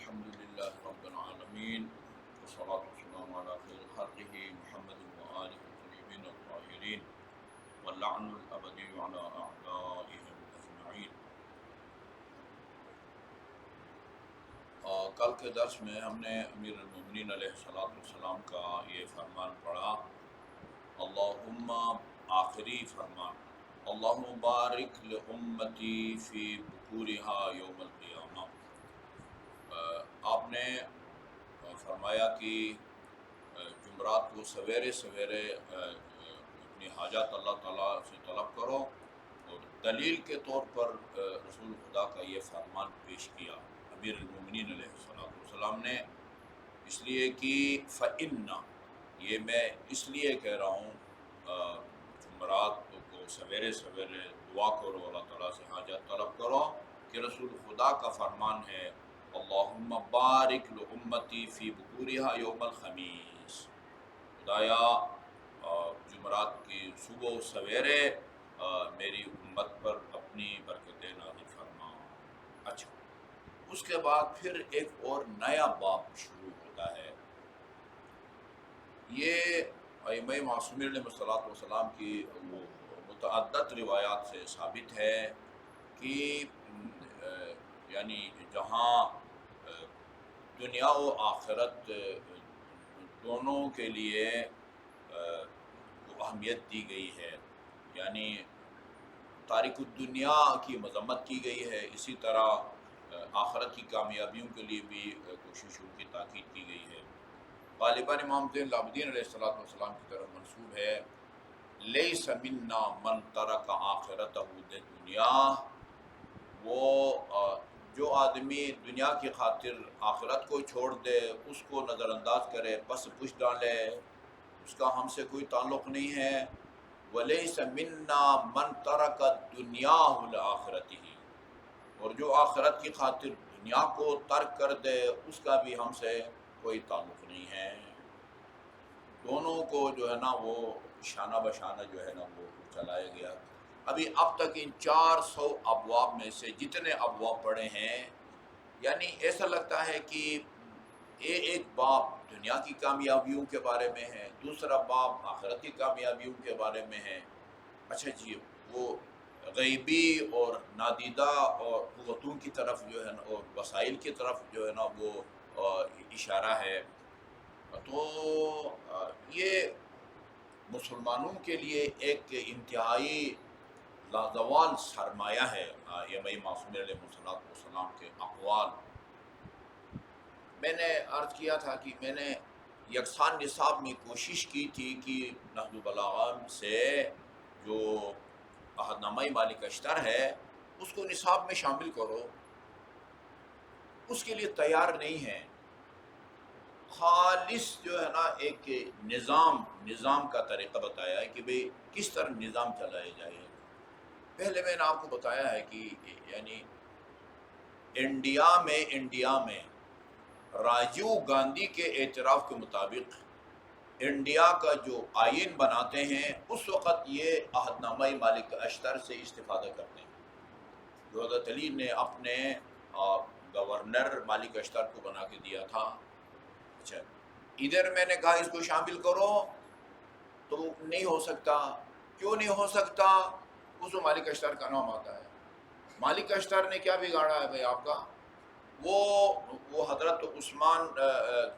الحمد لله رب العالمين والصلاة والسلام على خير خلقه محمد وآله الطيبين الطاهرين واللعن الأبدي على أعدائهم أجمعين۔ کل کے درس میں ہم نے امیر المومنین علیہ الصلوۃ والسلام کا یہ فرمان پڑھا، اللہم، آخری فرمان، اللہم بارک لأمتی فی بکورہا یوم القیامہ۔ آپ نے فرمایا کہ جمعرات کو سویرے سویرے اپنی حاجات اللہ تعالیٰ سے طلب کرو، اور دلیل کے طور پر رسول خدا کا یہ فرمان پیش کیا امیر المومنین علیہ السلام نے، اس لیے کہ فَإِنَّ، یہ میں اس لیے کہہ رہا ہوں جمعرات کو سویرے سویرے دعا کرو، اللہ تعالیٰ سے حاجات طلب کرو، کہ رسول خدا کا فرمان ہے اللہم بارک لأمتی فی بکورہا یوم الخمیس، خدایا جمعرات کی صبح و سویرے میری امت پر اپنی برکتیں نازل فرما۔ اچھا، اس کے بعد پھر ایک اور نیا باب شروع ہوتا ہے۔ یہ ائمہ معصومین علیہ الصلوۃ والسلام کی وہ متعدد روایات سے ثابت ہے کہ یعنی جہاں دنیا و آخرت دونوں کے لیے اہمیت دی گئی ہے، یعنی تارک الدنیا کی مذمت کی گئی ہے، اسی طرح آخرت کی کامیابیوں کے لیے بھی کوششوں کی تاکید کی گئی ہے۔ غالباً امام زین العابدین علیہ السلام کی طرف منسوب ہے، لیس منا من ترک آخرتہ للدنیا، وہ جو آدمی دنیا کی خاطر آخرت کو چھوڑ دے، اس کو نظر انداز کرے، پس پش ڈالے، اس کا ہم سے کوئی تعلق نہیں ہے۔ وَلَيْسَ مِنَّا مَنْ تَرَكَ الدُّنْيَا لِآخِرَتِهِ، اور جو آخرت کی خاطر دنیا کو ترک کر دے، اس کا بھی ہم سے کوئی تعلق نہیں ہے۔ دونوں کو جو ہے نا وہ شانہ بشانہ جو ہے نا وہ چلایا گیا۔ ابھی اب تک ان 400 ابواب میں سے جتنے ابواب پڑھے ہیں، یعنی ایسا لگتا ہے کہ ایک باب دنیا کی کامیابیوں کے بارے میں ہے، دوسرا باب آخرت کی کامیابیوں کے بارے میں ہے۔ اچھا جی، وہ غیبی اور نادیدہ اور قوتوں کی طرف جو ہے نا اور وسائل کی طرف جو ہے نا وہ اشارہ ہے۔ تو یہ مسلمانوں کے لیے ایک انتہائی لازوال سرمایہ ہے ائمہ معصومین علیہ السلام کے اقوال۔ میں نے عرض کیا تھا کہ میں نے یکساں نصاب میں کوشش کی تھی کہ نہج البلاغہ سے جو عہد نامہ مالک اشتر ہے اس کو نصاب میں شامل کرو، اس کے لیے تیار نہیں ہے۔ خالص جو ہے نا ایک نظام کا طریقہ بتایا ہے کہ بھئی کس طرح نظام چلایا جائے۔ پہلے میں نے آپ کو بتایا ہے کہ یعنی انڈیا میں راجیو گاندھی کے اعتراف کے مطابق انڈیا کا جو آئین بناتے ہیں اس وقت یہ عہد نامہ مالک اشتر سے استفادہ کرتے ہیں، جو حضرت علی نے اپنے گورنر مالک اشتر کو بنا کے دیا تھا۔ اچھا، ادھر میں نے کہا اس کو شامل کرو تو نہیں ہو سکتا۔ کیوں نہیں ہو سکتا؟ اس میں مالک اشتر کا نام آتا ہے۔ مالک اشتر نے کیا بگاڑا ہے بھائی آپ کا؟ وہ حضرت عثمان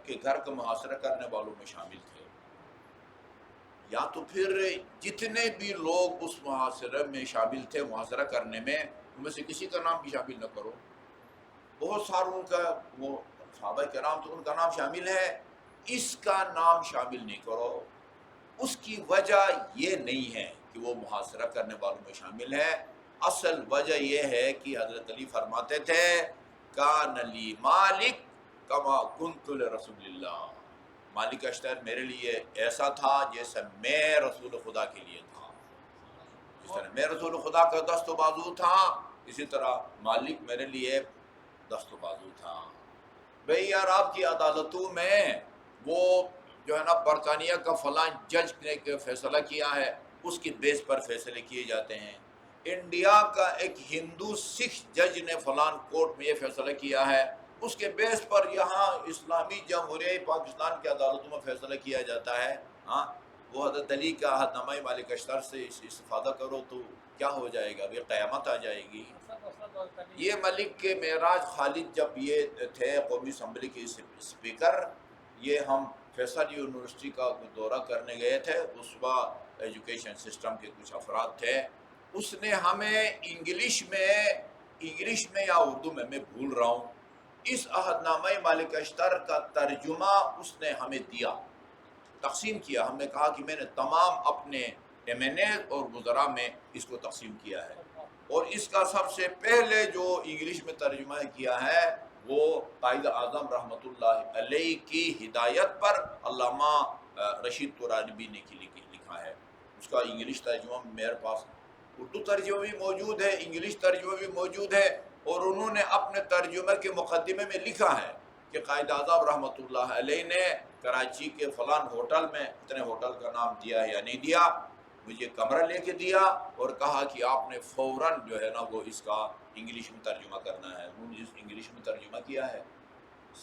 کے گھر کا محاصرہ کرنے والوں میں شامل تھے، یا تو پھر جتنے بھی لوگ اس محاصرے میں شامل تھے محاصرہ کرنے میں، ان میں سے کسی کا نام بھی شامل نہ کرو۔ بہت ساروں کا وہ صحابہ کرام تو ان کا نام شامل ہے، اس کا نام شامل نہیں کرو۔ اس کی وجہ یہ نہیں ہے کہ وہ محاصرہ کرنے والوں میں شامل ہے، اصل وجہ یہ ہے کہ حضرت علی فرماتے تھے کان لی مالک کما کنت لرسول اللہ، مالک اشتر میرے لیے ایسا تھا جیسا میں رسول خدا کے لیے تھا۔ جس طرح میں رسول خدا کا دست و بازو تھا، اسی طرح مالک میرے لیے دست و بازو تھا۔ بھئی یار آپ کی عدالتوں میں وہ جو ہے نا برطانیہ کا فلاں جج نے فیصلہ کیا ہے، اس کی بیس پر فیصلے کیے جاتے ہیں۔ انڈیا کا ایک ہندو سکھ جج نے فلاں کورٹ میں یہ فیصلہ کیا ہے، اس کے بیس پر یہاں اسلامی جمہوریہ پاکستان کی عدالتوں میں فیصلہ کیا جاتا ہے. ہاں وہ حضرت علی کا عہد نامہ مالک اشتر سے استفادہ کرو تو کیا ہو جائے گا؟ ابھی قیامت آ جائے گی. یہ ملک کے معراج خالد جب یہ تھے قومی اسمبلی کے اسپیکر، یہ ہم فیصل یونیورسٹی کا دورہ کرنے گئے تھے. اس وقت ایجوکیشن سسٹم کے کچھ افراد تھے. اس نے ہمیں انگلش میں یا اردو میں بھول رہا ہوں، اس عہد نامہ مالک اشتر کا ترجمہ اس نے ہمیں دیا، تقسیم کیا. ہم نے کہا کہ میں نے تمام اپنے ایم این اے اور وزراء میں اس کو تقسیم کیا ہے، اور اس کا سب سے پہلے جو انگلش میں ترجمہ کیا ہے وہ قائد اعظم رحمۃ اللہ علیہ کی ہدایت پر علامہ رشید ترابی نے لکھا ہے. اس کا انگلش ترجمہ میرے پاس، اردو ترجمہ بھی موجود ہے، انگلش ترجمہ بھی موجود ہے. اور انہوں نے اپنے ترجمے کے مقدمے میں لکھا ہے کہ قائد اعظم رحمۃ اللہ علیہ نے کراچی کے فلان ہوٹل میں، اتنے ہوٹل کا نام دیا یا نہیں دیا، مجھے کمرہ لے کے دیا اور کہا کہ آپ نے فوراً جو ہے نا وہ اس کا انگلش میں ترجمہ کرنا ہے. انہوں نے انگلش میں ترجمہ کیا ہے.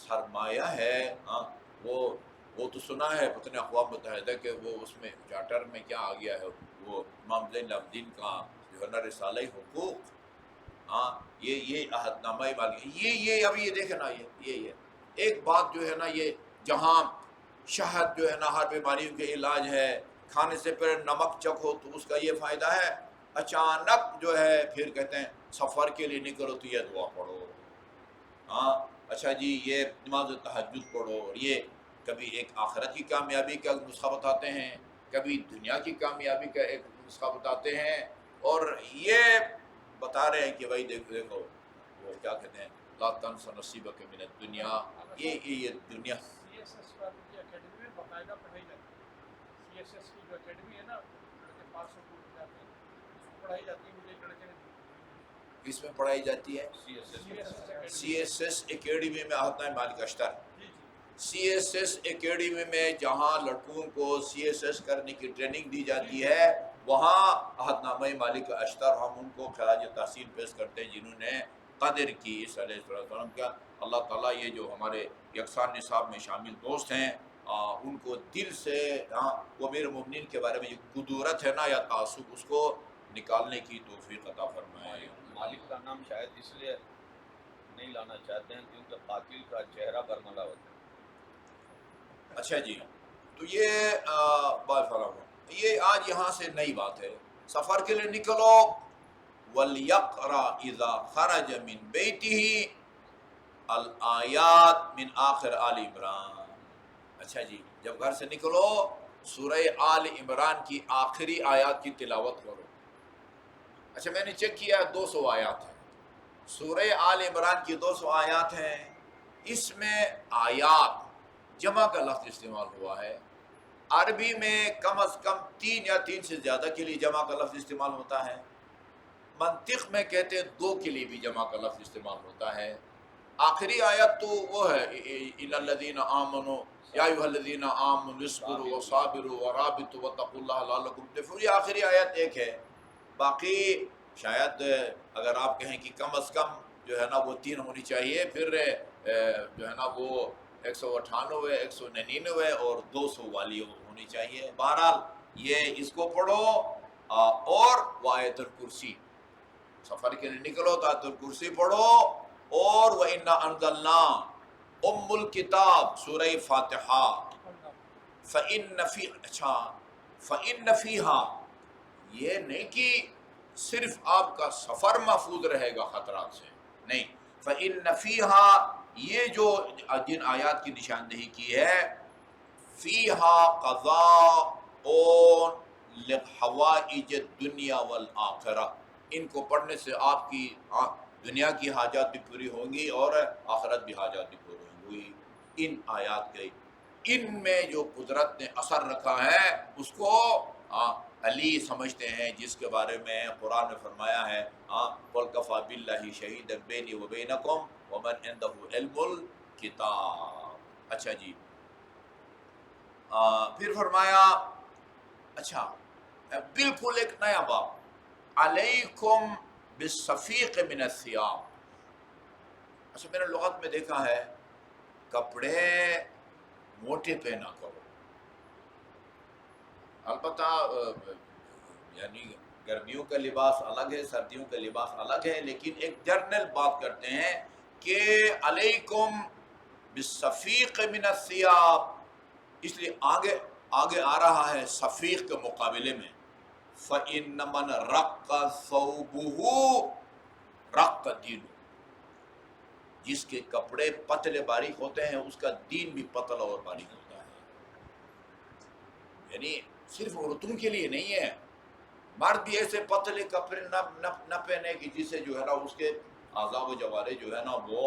سرمایہ ہے. ہاں وہ تو سنا ہے پتہ اقوام متحدہ کے وہ اس میں چارٹر میں کیا آ گیا ہے، وہ امام زین العابدین کا جو ہے نا رسالہ حقوق. ہاں یہ عہد نامہ یہ ابھی یہ دیکھیں نا، یہ ایک بات جو ہے نا، یہ جہاں شہد جو ہے نا ہر بیماریوں کے علاج ہے، کھانے سے پہلے نمک چکھو تو اس کا یہ فائدہ ہے، اچانک جو ہے پھر کہتے ہیں سفر کے لیے نکلو تو یہ دعا پڑھو. ہاں اچھا جی یہ نماز تہجد پڑھو. اور یہ کبھی ایک آخرت کی کامیابی کا نسخہ بتاتے ہیں، کبھی دنیا کی کامیابی کا ایک نسخہ بتاتے ہیں، اور یہ بتا رہے ہیں کہ بھائی دیکھو وہ کیا کہتے ہیں لا تنس نصیبک من الدنیا. یہ دنیا سی ایس ایس کی اکیڈمی میں باقاعدہ پڑھائی جاتی ہے. سی ایس ایس کی جو اکیڈمی ہے نا، لڑکے پاس ہو جاتے ہیں، اس میں پڑھائی جاتی ہے. مجھے ایک لڑکے نے کس میں پڑھائی جاتی ہے؟ سی ایس ایس اکیڈمی میں عہد نامہ مالک اشتر. سی ایس ایس اکیڈمی میں جہاں لڑکوں کو سی ایس ایس کرنے کی ٹریننگ دی جاتی ہے، وہاں عہد نامہ مالک اشتر ہم ان کو خراج تحسین پیش کرتے ہیں جنہوں نے قدر کی اس علیہ السلام کا. اللہ تعالیٰ یہ جو ہمارے یکساں نصاب میں شامل دوست ہیں ان کو دل سے وہ امیر المومنین کے بارے میں یہ قدورت ہے نا یا تعصب، اس کو نکالنے کی توفیق عطا فرمائے. مالک کا نام شاید اس لیے نہیں لانا چاہتے ہیں کیونکہ قاتل کا چہرہ برملا ہوتا ہے. اچھا جی، تو یہ بات فراہم، یہ آج یہاں سے نئی بات ہے. سفر کے لیے نکلو، وَلْيَقْرَأْ إِذَا خَرَجَ مِنْ بَيْتِهِ الْآيَاتِ مِنْ آخر آل عمران. اچھا جی، جب گھر سے نکلو سورہ آل عمران کی آخری آیات کی تلاوت کرو. اچھا میں نے چیک کیا 200 آیات ہیں سورہ آل عمران کی، 200 آیات ہیں. اس میں آیات جمع کا لفظ استعمال ہوا ہے. عربی میں کم از کم 3 یا 3 سے زیادہ کے لیے جمع کا لفظ استعمال ہوتا ہے. منطق میں کہتے ہیں 2 کے لیے بھی جمع کا لفظ استعمال ہوتا ہے. آخری آیت تو وہ ہے اِنَّ الَّذِينَ آمَنُوا یا ایھا الذین آمنوا اصبروا وصابروا ورابطوا واتقوا اللہ لعلکم تفلحون. یہ آخری آیت ایک ہے. باقی شاید اگر آپ کہیں کہ کم از کم جو ہے نا وہ 3 ہونی چاہیے، پھر جو ہے نا وہ 198 199 اور 200 والی ہونی چاہیے. بہرحال یہ اس کو پڑھو. اور آیت الکرسی، سفر کے لیے نکلو تو آیت الکرسی پڑھو. اور وَإِنَّا أَنزَلْنَا ام الکتاب سورہ فاتحہ. فَإِنَّ فِيهَا، یہ نہیں کہ صرف آپ کا سفر محفوظ رہے گا خطرات سے، نہیں. فَإِنَّ فِيهَا، یہ جو جن آیات کی نشاندہی کی ہے، فِيهَا قَضَاءٌ لِحَوَائِجِ الدُّنْيَا وَالْآخِرَةِ. ان کو پڑھنے سے آپ کی دنیا کی حاجات بھی پوری ہوں گی اور آخرت بھی حاجات بھی پوری ہوں گی. ان آیات کے ان میں جو قدرت نے اثر رکھا ہے اس کو علی سمجھتے ہیں، جس کے بارے میں قرآن نے فرمایا ہے قُلْ كَفَىٰ بِاللَّهِ شَهِيدًا بَيْنِي وَبَيْنَكُمْ وَمَنْ عِندَهُ عِلْمُ الْكِتَابِ. اچھا جی، پھر فرمایا اچھا بالکل ایک نیا باب، علیکم بالصفیق من الثیاب. اچھا میں نے لغت میں دیکھا ہے کپڑے موٹے پہنا کرو، البتہ یعنی گرمیوں کا لباس الگ ہے، سردیوں کا لباس الگ ہے، لیکن ایک جنرل بات کرتے ہیں کہ علیکم بالصفیق من الثیاب، اس لیے آگے آ رہا ہے صفیق کے مقابلے میں فَإِنَّ مَنْ رَقَّ ثَوْبُهُ رَقَّ دِينُهُ، جس کے کپڑے پتلے باریک ہوتے ہیں اس کا دین بھی پتلا اور باریک ہوتا ہے۔ یعنی صرف عورتوں کے لیے نہیں ہے، مرد بھی ایسے پتلے کپڑے نہ پہنے کہ جس سے جو ہے نا اس کے اعضاء و جوارے جو ہے نا وہ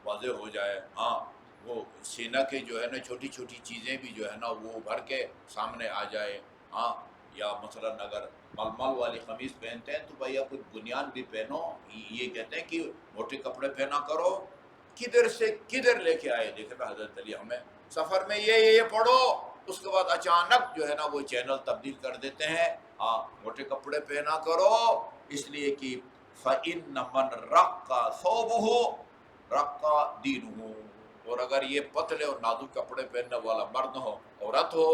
واضح ہو جائے، ہاں وہ سینہ کے جو ہے نا چھوٹی چھوٹی چیزیں بھی جو ہے نا وہ ابھر کے سامنے آ جائے، ہاں یا مثلا اگر ململ والی قمیض پہنتے ہیں تو بھائی آپ کچھ بنیاد بھی پہنو، یہ کہتے ہیں کہ موٹے کپڑے پہنا کرو، کدھر سے کدھر لے کے آئے؟ دیکھیں حضرت علی ہمیں سفر میں یہ پڑھو، اس کے بعد اچانک جو ہے نا وہ چینل تبدیل کر دیتے ہیں، ہاں موٹے کپڑے پہنا کرو، اس لیے کہ فَإِنَّ مَنْ رَقَّ ثَوْبُهُ رَقَّ دِينُهُ، اور اگر یہ پتلے اور نازک کپڑے پہننے والا مرد ہو، عورت ہو،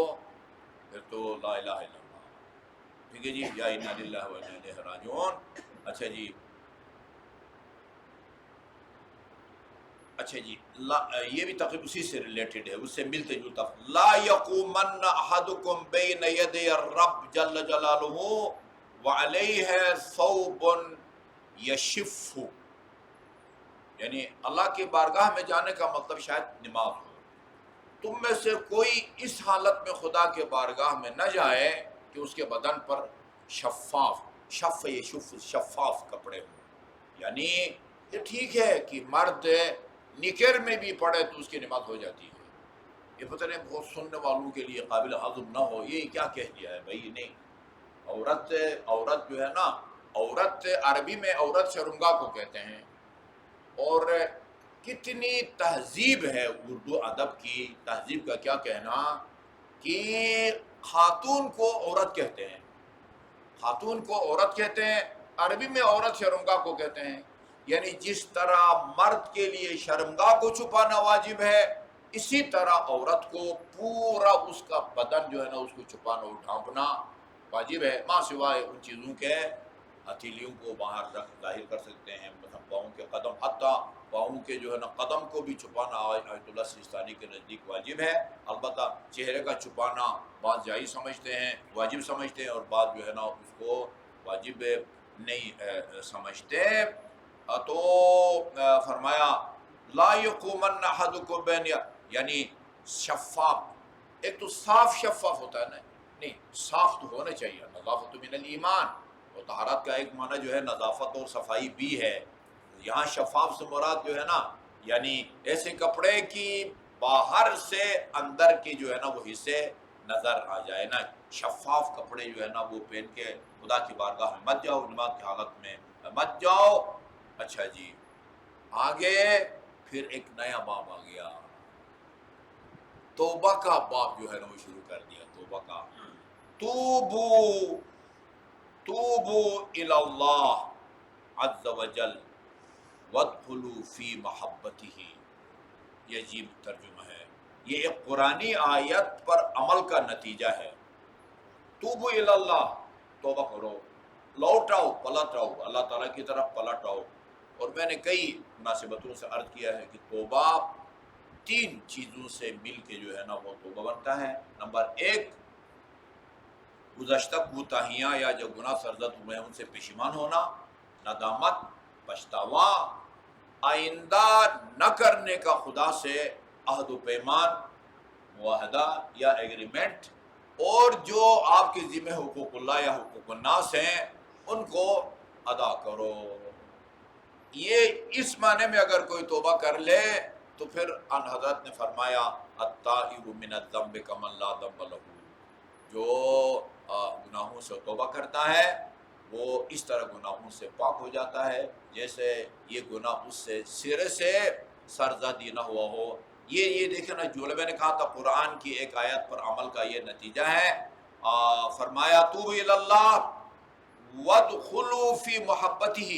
پھر تو لا الہ الا اللہ، ٹھیک ہے جی، یا انا للہ و انا الیہ راجعون۔ اچھا جی یہ بھی تقریب اسی سے ریلیٹڈ ہے، اس سے ملتے جلتا، لا یقومن احدکم بین یدی الرب جل جلالہ وعلیہ ثوب یشف، یعنی اللہ کی بارگاہ میں جانے کا مطلب شاید نماز ہو، تم میں سے کوئی اس حالت میں خدا کے بارگاہ میں نہ جائے کہ اس کے بدن پر شفاف کپڑے ہوں، یعنی یہ ٹھیک ہے کہ مرد نکر میں بھی پڑے تو اس کی نماز ہو جاتی ہے، یہ پتہ نہیں بہت سننے والوں کے لیے قابل ہضم نہ ہو یہ کیا کہہ دیا ہے بھائی، نہیں، عورت جو ہے نا، عورت عربی میں عورت شرمگاہ کو کہتے ہیں، اور کتنی تہذیب ہے اردو ادب کی، تہذیب کا کیا کہنا کہ خاتون کو عورت کہتے ہیں، خاتون کو عورت کہتے ہیں، عربی میں عورت شرمگاہ کو کہتے ہیں، یعنی جس طرح مرد کے لیے شرمگاہ کو چھپانا واجب ہے، اسی طرح عورت کو پورا اس کا بدن جو ہے نا اس کو چھپانا اور ڈھانپنا واجب ہے، ماں سوائے ان چیزوں کے ہتھیلیوں کو باہر ظاہر کر سکتے ہیں، مثلا پاؤں کے قدم، حتیٰ پاؤں کے جو ہے نا قدم کو بھی چھپانا آیت اللہ سیستانی کے نزدیک واجب ہے، البتہ چہرے کا چھپانا بعض جائز سمجھتے ہیں، واجب سمجھتے ہیں، اور بعض جو ہے نا اس کو واجب نہیں سمجھتے، تو فرمایا لا یقومن احدکم بین، یعنی شفاف، ایک تو صاف شفاف ہوتا ہے نا، نہیں صاف تو ہونا چاہیے، نظافت من الایمان، اور طہارت کا ایک معنی جو ہے نظافت اور صفائی بھی ہے، یہاں شفاف سے مراد جو ہے نا یعنی ایسے کپڑے کی باہر سے اندر کے جو ہے نا وہ حصے نظر آ جائے نا، شفاف کپڑے جو ہے نا وہ پہن کے خدا کی بارگاہ میں مت جاؤ، نماز کی حالت میں مت جاؤ۔ اچھا جی آگے پھر ایک نیا باب آ گیا، توبہ کا باب جو ہے نا وہ شروع کر دیا، توبہ کا، توبو الی اللہ عز وجل وادخلوا فی محبتہ، یہ عجیب ترجمہ ہے، یہ ایک قرآنی آیت پر عمل کا نتیجہ ہے، توبو الی اللہ، توبہ کرو، لوٹ آؤ، پلٹ آؤ، اللہ تعالیٰ کی طرف پلٹ آؤ، اور میں نے کئی مناسبتوں سے عرض کیا ہے کہ توبہ 3 چیزوں سے مل کے جو ہے نا وہ توبہ بنتا ہے، نمبر 1 گزشتہ کوتاہیاں یا جو گناہ سرزد ہوئے ہیں ان سے پشیمان ہونا، ندامت، پچھتاوا، آئندہ نہ کرنے کا خدا سے عہد و پیمان، معاہدہ یا ایگریمنٹ، اور جو آپ کے ذمہ حقوق اللہ یا حقوق الناس ہیں ان کو ادا کرو، یہ اس معنی میں اگر کوئی توبہ کر لے تو پھر ان حضرت نے فرمایا التائب من الذنب کمن لا ذنب لہ، جو گناہوں سے توبہ کرتا ہے وہ اس طرح گناہوں سے پاک ہو جاتا ہے جیسے یہ گناہ اس سے سرے سے سرزدی نہ ہوا ہو۔ یہ دیکھیں نا، جو میں نے کہا تھا قرآن کی ایک آیت پر عمل کا یہ نتیجہ ہے، فرمایا توبوا الی اللہ وادخلوا فی محبتہ،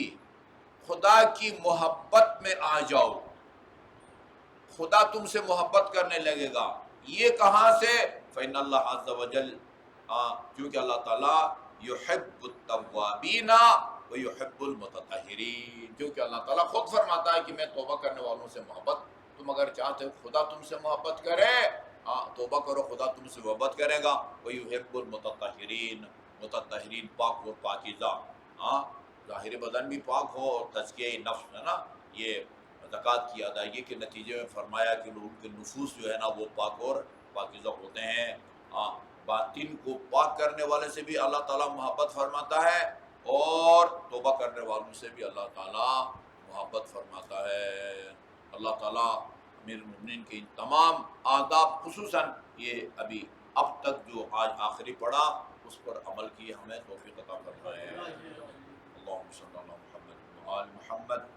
خدا کی محبت میں آ جاؤ، خدا تم سے محبت کرنے لگے گا. یہ کہاں سے؟ فإن اللہ عز وجل، کیونکہ اللہ تعالیٰ یحب التوابین ویحب المتطہرین، کیونکہ اللہ تعالیٰ خود فرماتا ہے کہ میں توبہ کرنے والوں سے محبت. تم اگر چاہتے ہو خدا تم سے محبت کرے، توبہ کرو، خدا تم سے محبت کرے گا. ویحب المتطہرین، متطہرین پاک و پاکیزہ، ظاہر بدن بھی پاک ہو، اور تزکیہ نفس ہے نا، یہ زکوٰۃ کی ادائیگی کے نتیجے میں فرمایا کہ لوگوں کے نفوس جو ہے نا وہ پاک اور پاکیزہ ہوتے ہیں. باطن کو پاک کرنے والے سے بھی اللہ تعالیٰ محبت فرماتا ہے، اور توبہ کرنے والوں سے بھی اللہ تعالیٰ محبت فرماتا ہے. اللہ تعالیٰ امیر المومنین کے ان تمام آداب، خصوصاً یہ ابھی اب تک جو آج آخری پڑھا، اس پر عمل کی ہمیں توفیق عطا فرمائے. اللہم صلی اللہ محمد و آل محمد.